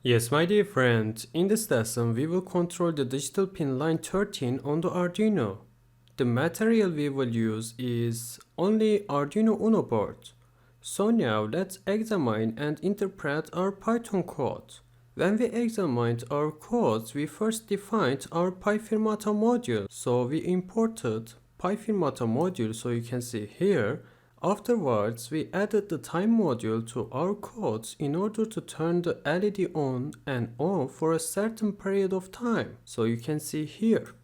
Yes, my dear friend, in this lesson we will control the digital pin line 13 on the Arduino. The material we will use is only Arduino Uno board. So now let's examine and interpret our Python code. When we examined our codes, we first defined our Firmata module. So we imported Firmata module, so you can see here. Afterwards, we added the time module to our codes in order to turn the LED on and off for a certain period of time. So you can see here.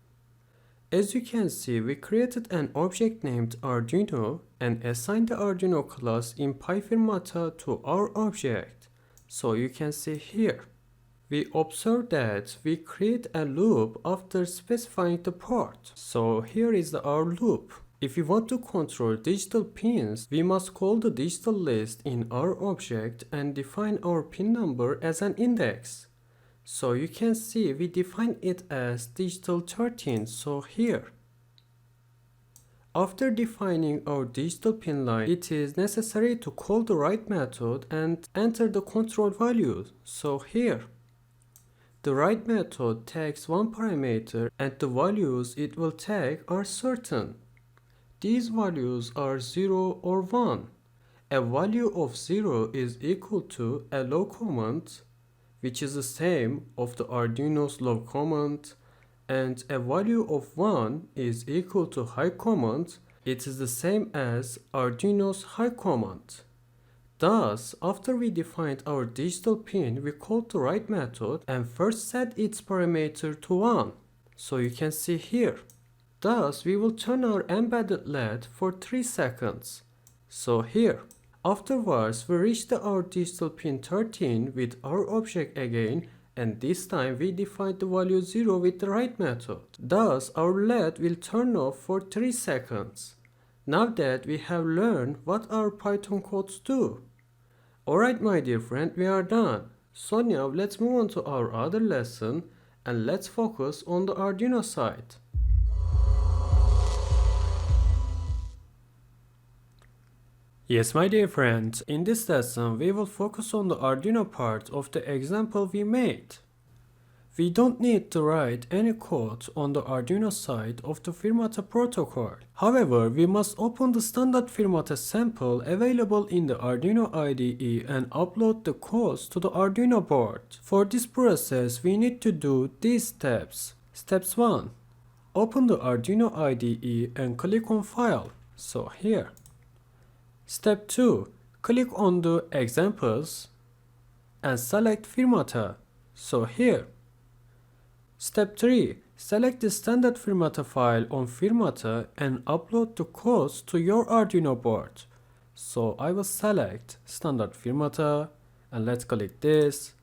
As you can see, we created an object named Arduino and assigned the Arduino class in Firmata to our object. So you can see here. We observe that we create a loop after specifying the port. So here is our loop. If we want to control digital pins, we must call the digital list in our object and define our pin number as an index. So you can see we define it as digital 13, so here. After defining our digital pin line, it is necessary to call the write method and enter the control values. So here. The write method takes one parameter and the values it will take are certain. These values are 0 or 1. A value of 0 is equal to a low command, which is the same of the Arduino's low command, and a value of 1 is equal to high command. It is the same as Arduino's high command. Thus, after we defined our digital pin, we called the write method and first set its parameter to 1. So you can see here. Thus, we will turn our embedded LED for 3 seconds. So here. Afterwards, we reach our digital pin 13 with our object again, and this time we define the value 0 with the write method. Thus, our LED will turn off for 3 seconds. Now that we have learned what our Python codes do. Alright my dear friend, we are done. So now let's move on to our other lesson and let's focus on the Arduino side. Yes, my dear friends, in this lesson we will focus on the Arduino part of the example we made. We don't need to write any code on the Arduino side of the Firmata protocol. However, we must open the standard Firmata sample available in the Arduino IDE and upload the codes to the Arduino board. For this process, we need to do these steps. Steps 1. Open the Arduino IDE and click on File. So here. Step 2. Click on the Examples and select Firmata. So here. Step 3. Select the standard Firmata file on Firmata and upload the codes to your Arduino board. So I will select standard Firmata and let's click this.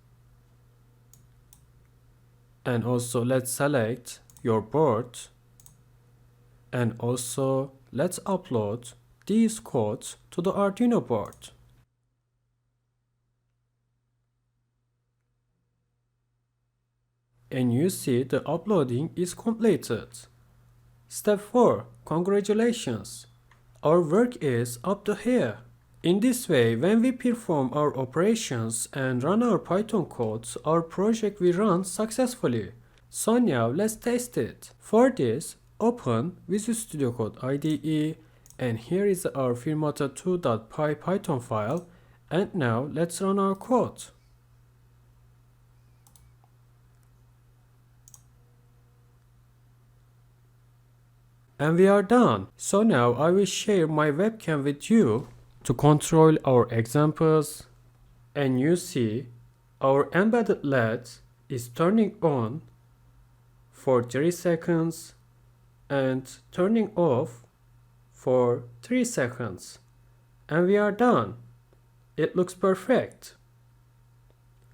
And also let's select your board. And also let's upload these codes to the Arduino board. And you see the uploading is completed. Step 4. Congratulations! Our work is up to here. In this way, when we perform our operations and run our Python codes, our project will run successfully. So now let's test it. For this, open Visual Studio Code IDE, and here is our firmata2.py Python file, and now let's run our code. And we are done. So now I will share my webcam with you to control our examples, and you see our embedded LED is turning on for 3 seconds and turning off for 3 seconds, and we are done. It looks perfect.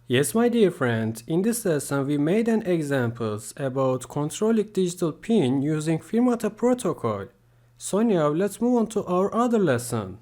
Yes, my dear friend, in this lesson we made an examples about controlling digital pin using Firmata protocol. So now let's move on to our other lesson.